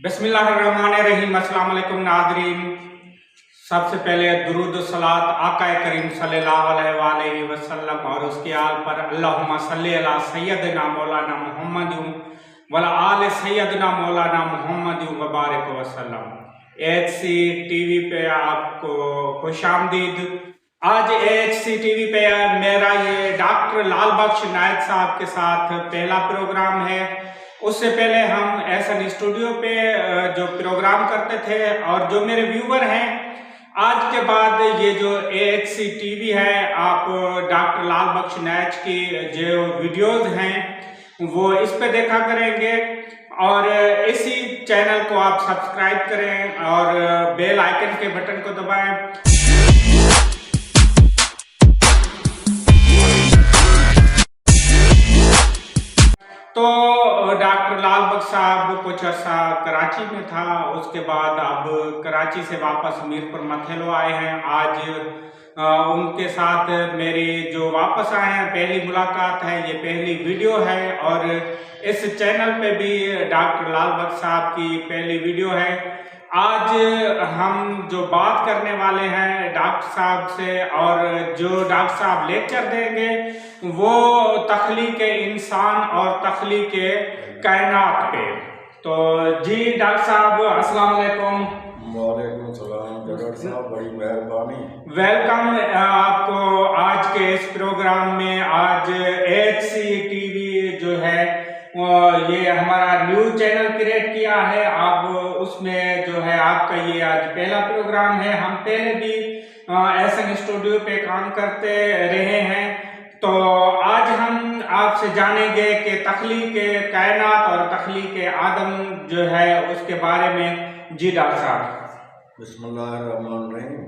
बिस्मिल्लाहिर्रहमानिर्रहीम। अस्सलाम वालेकुम नाज़रीन। सबसे पहले दुरूद सलात आकाए करीम सल्लल्लाहु अलैहि वसल्लम और उसके आल पर अल्लाहुम्मा सल्ली अला सय्यदना मौलाना मुहम्मद वला आल सय्यदना मौलाना मुहम्मद व बारिक वसल्लम। AHC टीवी पे आपको खुशामदीद। आज AHC टीवी पे मेरा ये डॉक्टर लाल बख्श नायक साहब के साथ पहला प्रोग्राम है। उससे पहले हम एहसन स्टूडियो पे जो प्रोग्राम करते थे, और जो मेरे व्यूवर हैं आज के बाद ये जो AHC टीवी है, आप डॉक्टर लाल बख्श नायक की जो वीडियोस हैं वो इस पे देखा करेंगे, और इसी चैनल को आप सब्सक्राइब करें और बेल आइकन के बटन को दबाएं। तो डॉक्टर लाल बख्श साहब कुछ अर्सा कराची में था, उसके बाद अब कराची से वापस मीरपुर मथेलो आए हैं। आज उनके साथ मेरी जो वापस आए हैं पहली मुलाकात है, ये पहली वीडियो है, और इस चैनल पे भी डॉक्टर लाल बख्श साहब की पहली वीडियो है। आज हम जो बात करने वाले हैं डॉक्टर साहब से, और जो डॉक्टर साहब लेक्चर देंगे वो तख्लीक इंसान और तख्लीक कायनात पे। तो जी डॉक्टर साहब अस्सलाम वालेकुम। वालेकुम सलाम डॉक्टर साहब, बड़ी मेहरबानी। वेलकम आपको आज के इस प्रोग्राम में। आज AHC टीवी जो है ये हमारा न्यूज चैनल क्रिएट किया है, आप उसमें जो है आपका ये आज पहला प्रोग्राम है। हम पहले भी एहसन स्टूडियो पे काम करते रहे हैं, तो आज हम आपसे जानेंगे कि तख्लीक कायनात और तख्लीक आदम जो है उसके बारे में। जी डॉक्टर साहब। बिस्मिल्लाहिर्रहमानिर्रहीम।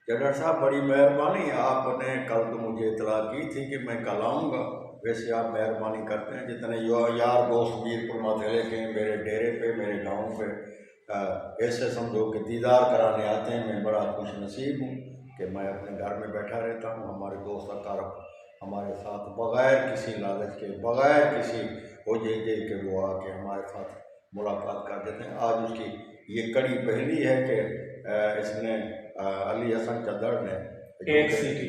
डॉक्टर साहब बड़ी मेहरबानी, आपने कल तो मुझे इतला की थी कि मैं कल आऊँगा। वैसे आप मेहरबानी करते हैं, जितने यार दोस्त मीरपुर मथेले के मेरे डेरे पे, मेरे गांव पे ऐसे समझो कि दीदार कराने आते हैं। मैं बड़ा खुश नसीब हूँ कि मैं अपने घर में बैठा रहता हूँ। हमारे दोस्त अकारब हमारे साथ बग़ैर किसी लालच के, बग़ैर किसी वजह के वो आके हमारे साथ मुलाकात कर देते हैं। आज उसकी ये कड़ी पहली है कि इसने अली हसन चद्दड़ ने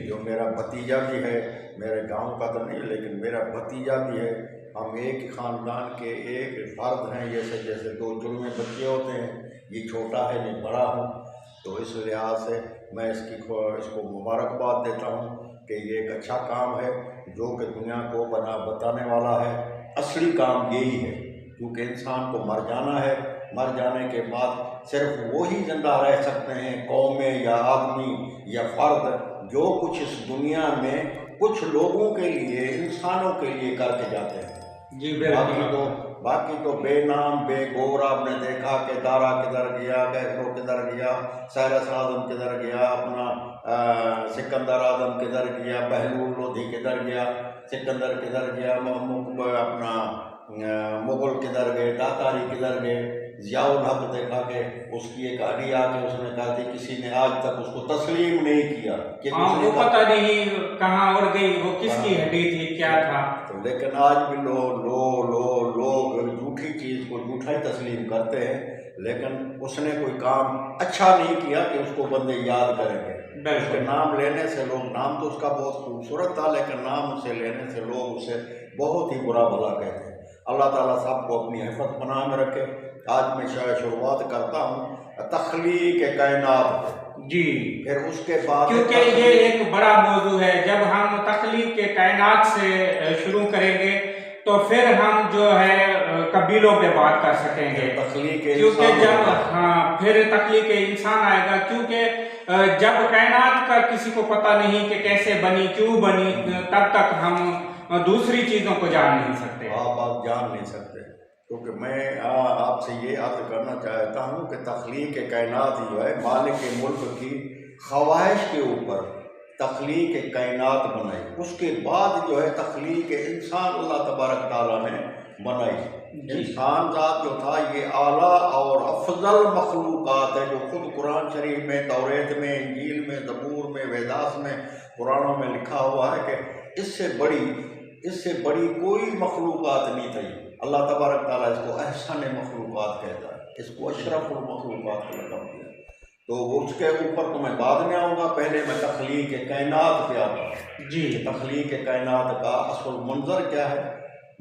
जो मेरा भतीजा भी है, मेरे गांव का तो नहीं लेकिन मेरा भतीजा भी है, हम एक ख़ानदान के एक फ़र्द हैं। जैसे दो जुड़वे बच्चे होते हैं, ये छोटा है मैं बड़ा हूँ, तो इस लिहाज से मैं इसको मुबारकबाद देता हूँ कि ये एक अच्छा काम है जो कि दुनिया को बताने वाला है। असली काम यही है, क्योंकि इंसान को मर जाना है। मर जाने के बाद सिर्फ वो ही जिंदा रह सकते हैं, कौमें या आदमी या फ़र्द, जो कुछ इस दुनिया में कुछ लोगों के लिए, इंसानों के लिए करके जाते हैं। जी बाकी तो बेनाम बेगौर आपने देखा कि दारा किधर गया, कैसरो किधर गया, साइरस आज़म किधर गया, अपना सिकंदर आज़म किधर गया, बहलूल लोधी किधर गया, सिकंदर किधर गया, अपना मुगल किधर गए, तातारी किधर गए। ज़ियाउल हक देखा कि उसकी एक हड्डी आके उसने कहा थी, किसी ने आज तक उसको तस्लीम नहीं किया कि वो पता नहीं कहाँ उड़ गई, वो किसकी हड्डी थी, क्या था। तो लेकिन आज भी लोग झूठी चीज़ को झूठा ही तस्लीम करते हैं, लेकिन उसने कोई काम अच्छा नहीं किया कि उसको बंदे याद करेंगे। उसके नाम लेने से लोग, नाम तो उसका बहुत खूबसूरत था, लेकिन नाम उसे लेने से लोग उसे बहुत ही बुरा भला कहते हैं। अल्लाह ताला सबको अपनी हिफाजत पनाह में रखे। आज मैं शुरुआत करता हूँ तख्लीक कायनात जी, फिर उसके बाद, क्योंकि ये एक बड़ा मौजू है। जब हम तख्लीक कायनात से शुरू करेंगे तो फिर हम जो है कबीलों पे बात कर सकेंगे, क्योंकि जब फिर तख्लीक इंसान आएगा, क्योंकि जब कायनात का किसी को पता नहीं कि कैसे बनी, क्यों बनी, तब तक हम दूसरी चीज़ों को जान नहीं सकते। आप जान नहीं सकते, क्योंकि मैं आपसे ये अर्ज करना चाहता हूँ कि तख्लीक कायनात ही है मालिक मुल्क की ख्वाहिश के ऊपर तख्लीक कायनात बनाई। उसके बाद जो है तख्लीक इंसान अल्लाह तबारक ताला ने बनाई। इंसान ज़ात जो था ये आला और अफजल मखलूक़ात है, जो खुद कुरान शरीफ में, तौरेत में, इंजील में, ज़बूर में, वेदास में, कुरानों में लिखा हुआ है कि इससे बड़ी कोई मखलूक़ात नहीं थी। अल्लाह तबारक ताला इसको अहसन मखलूक़ात कहता है। इसको अशरफुल मखलूक़ात का लक़ब दिया। तो उसके ऊपर तो मैं बाद में आऊँगा, पहले मैं तख्लीक़ कायनात पे आता हूँ जी। तख्लीक़ कायनात का असल मंजर क्या है,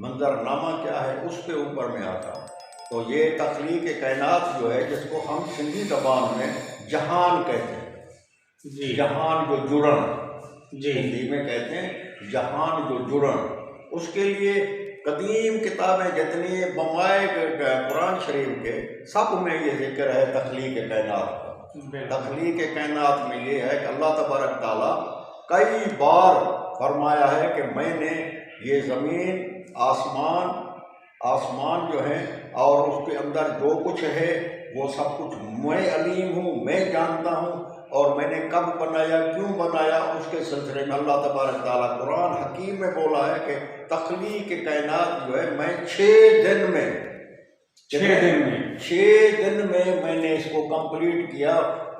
मंजरनामा क्या है, उसके ऊपर मैं आता हूँ। तो ये तख्लीक़ कायनात जो है, जिसको हम सिंधी ज़बान में जहान कहते हैं, जी। जहान जो जुड़न, जी। हिंदी में कहते हैं जहान जो जुड़न, उसके लिए कदीम किताबें जितनी बमाए कुरान शरीफ के, सब में ये जिक्र है तख्लीक़ कायनात का। तख्लीक़ कायनात में ये है कि अल्लाह तबारक ताला कई बार फरमाया है कि मैंने ये ज़मीन आसमान जो है और उसके अंदर जो कुछ है वो सब कुछ मैं अलीम हूँ, मैं जानता हूँ, और मैंने कब बनाया, क्यों बनाया, उसके सिलसिले में अल्लाह तबारक ताला कुरान हकीम में बोला है कि तख्लीक़ कायनात जो है मैं 6 दिन में मैंने इसको कंप्लीट किया।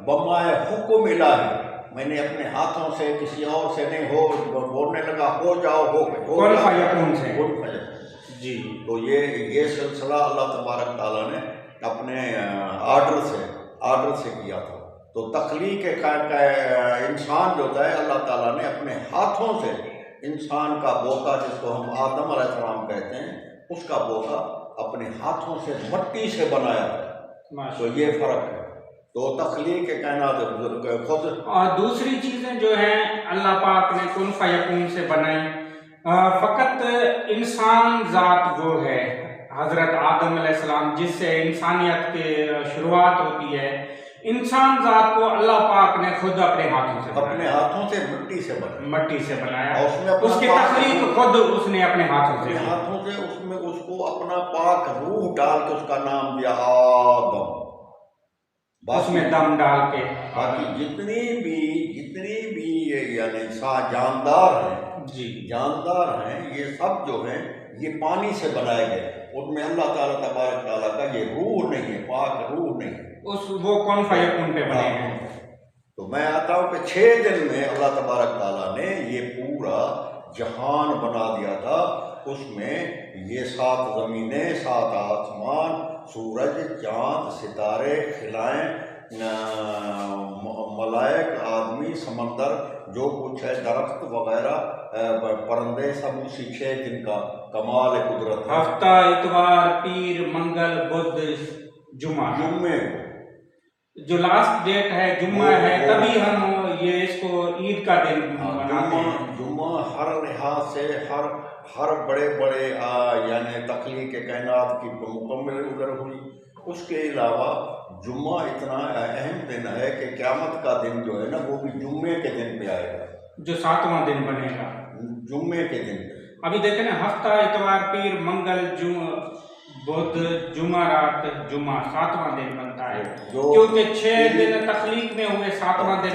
बमाए हुक्म इलाही, मैंने अपने हाथों से, किसी और से नहीं, हो बोलने लगा हो जाओ, हो गए जी। तो ये सिलसिला अल्लाह तबारक ताला ने अपने आर्डर से किया था। तो तख्लीक़ इंसान जो होता है, अल्लाह ताला ने अपने हाथों से इंसान का बोका, जिसको हम आदम अलैहिस्सलाम कहते हैं, उसका बोका अपने हाथों से मट्टी से बनाया है। तो ये फ़र्क है। तो तख्लीक़ कायनात खुद, और दूसरी चीज़ें जो हैं अल्लाह पाक ने कुन फयकून से बनाई। फ़कत इंसान ज़ात वो है हज़रत आदम अलैहिस्सलाम, जिससे इंसानियत की शुरुआत होती है, इंसान ज़ात को अल्लाह पाक ने खुद अपने हाथों से मट्टी से बनाया, और उसमें उसकी तख्लीक़ खुद उसने अपने हाथों से उसमें उसको अपना पाक रूह डाल के उसका नाम दिया आदम। उसमें दम डाल के बाकी जितनी भी यानी जानदार हैं, ये सब जो हैं ये पानी से बनाए गए। उनमें अल्लाह ताला तबारक ताला का ये रूह नहीं है, पाक रूह नहीं है, वो कौन फयकून पे बने हैं। तो मैं आता हूँ कि 6 दिन में अल्लाह तबारक ताला ने ये पूरा जहान बना दिया था। उसमें ये 7 ज़मीनें, 7 आसमान, सूरज, चाँद, सितारे, खिलाएँ, मलाइक, आदमी, समंदर, जो कुछ है, दरख्त वगैरह, परिंदे, सब उसी 6 दिन का कमाल कुदरत है। हफ्ता, इतवार, पीर, मंगल, बुध, जुम्मे जो लास्ट डेट है जुम्मा है, तभी हम ये इसको ईद का दिन मनाते हैं। जुम्मा हर लिहाज से, हर बड़े यानी तख्लीक़ कायनात की मुकम्मल उधर हुई। उसके अलावा जुम्मा इतना अहम दिन है कि क़यामत का दिन जो है ना, वो भी जुम्मे के दिन पे आएगा, जो 7वां दिन बनेगा, जुम्मे के दिन। अभी देखें ना, हफ्ता, इतवार, पीर, मंगल, बुध, जुमारात, जुम्मा 7वां दिन बनता है, क्योंकि 6 दिन तख्लीक़ में हुए, 7वां दिन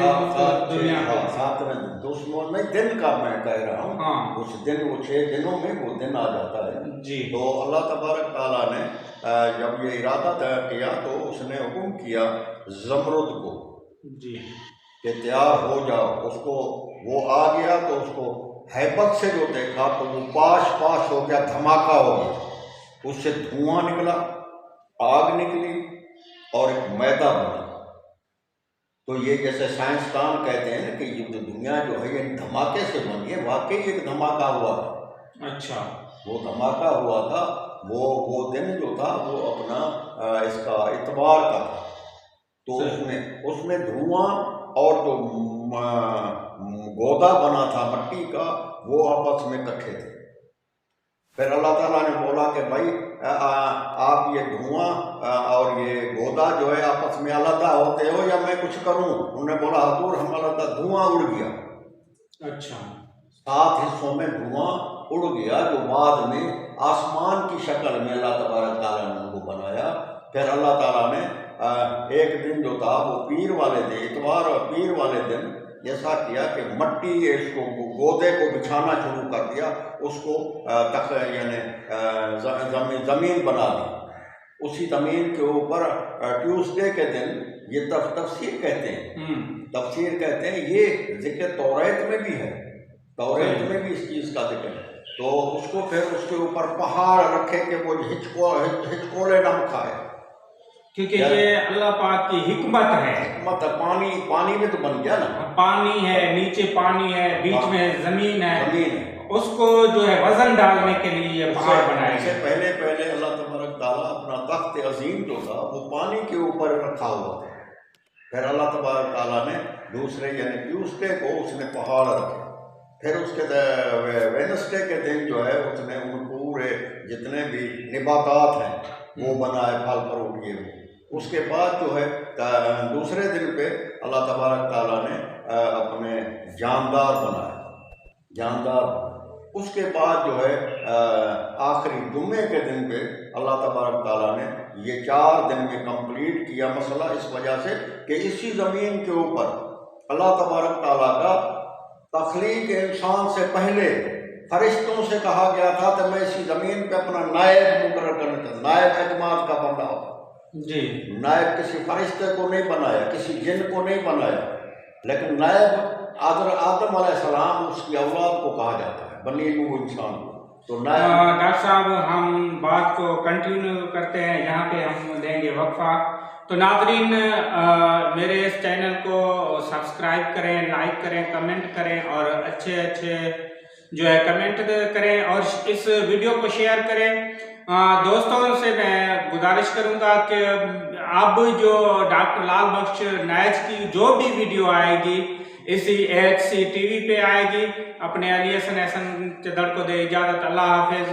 दुनिया का 7वें दिन, तो उसमें मैं दिन का मैं कह रहा हूँ। हाँ, उस दिन, वो 6 दिनों में वो दिन आ जाता है जी। तो अल्लाह तबारक ताला ने जब ये इरादा किया तो उसने हुक्म किया ज़मरुद को जी कि तैयार हो जाओ। उसको वो आ गया तो उसको हैबत से जो देखा तो वो पाश हो गया, धमाका हो गया, उससे धुआं निकला, आग निकली और एक मैदा बना। तो ये जैसे साइंसदान कहते हैं ना कि ये दुनिया जो है ये धमाके से बनी है, वाकई एक धमाका हुआ था। अच्छा, वो धमाका हुआ था, वो दिन जो था वो अपना इसका इतवार का था। तो उसमें धुआं और जो गोदा बना था मट्टी का, वो आपस में इकट्ठे थे। फिर अल्लाह ताला ने बोला कि भाई आप ये धुआं और ये गोदा जो है आपस में अलग होते हो या मैं कुछ करूं। उन्होंने बोला हजूर हम अलग, धुआं उड़ गया। अच्छा, 7 हिस्सों में धुआं उड़ गया, जो बाद में आसमान की शक्ल में अल्लाह तबारक ताला ने उनको बनाया। फिर अल्लाह ताला ने एक दिन जो था वो पीर वाले दिन, इतवार और पीर वाले दिन ऐसा किया कि मट्टी इसको गोदे को बिछाना शुरू कर दिया, उसको यानी ज़मीन बना दी। उसी ज़मीन के ऊपर ट्यूसडे के दिन, ये तफसीर कहते हैं, ये जिक्र तौरात में भी है, तौरात में भी इस चीज़ का जिक्र है। तो उसको फिर उसके ऊपर पहाड़ रखे कि वो हिचकोले न खाए, क्योंकि ये अल्लाह पाक की हिकमत है। मतलब पानी में तो बन गया ना, पानी है, नीचे पानी है, बीच में जमीन है, जमीन है, उसको जो है वजन डालने के लिए ये पहाड़ बनाए इससे गए। पहले अल्लाह तबारक ताला अपना तख्त अजीम जो था वो पानी के ऊपर रखा हुआ था। फिर अल्लाह तबारक ताला ने दूसरे यानी ट्यूसडे को उसने पहाड़ रखे, फिर उसके वेडनेसडे के दिन जो है उसने उन पूरे जितने भी निबातात हैं वो बनाए, फल फ्रूट ये वो। उसके बाद जो है दूसरे दिन पे अल्लाह तबारक ताला ने अपने जानदार बनाए, जानदार। उसके बाद जो है आखिरी जुम्मे के दिन पे अल्लाह तबारक ताला ने ये 4 दिन में कंप्लीट किया मसला, इस वजह से कि इसी ज़मीन के ऊपर अल्लाह तबारक ताला का तख्लीक इंसान से पहले फरिश्तों से कहा गया था कि मैं इसी ज़मीन पे अपना नायब मुकर्रर करना चाहता। नायब एतमाद का बंदा होता जी, नायब किसी फरिश्ते को नहीं बनाया, किसी जिन को नहीं बनाया, लेकिन नायब आदम अलैहिस्सलाम उसकी औलाद को कहा जाता है, बनी नूह इंसान को। तो नायब डॉक्टर साहब हम बात को कंटिन्यू करते हैं, यहाँ पे हम देंगे वक्फा। तो नाज़रीन मेरे इस चैनल को सब्सक्राइब करें, लाइक करें, कमेंट करें और अच्छे अच्छे जो है कमेंट करें और इस वीडियो को शेयर करें। दोस्तों से मैं गुजारिश करूंगा कि अब जो डॉक्टर लाल बख्श नायज की जो भी वीडियो आएगी इसी AHC TV पे आएगी। अपने अली हसन चदर को दे इजाज़त। अल्लाह हाफिज़।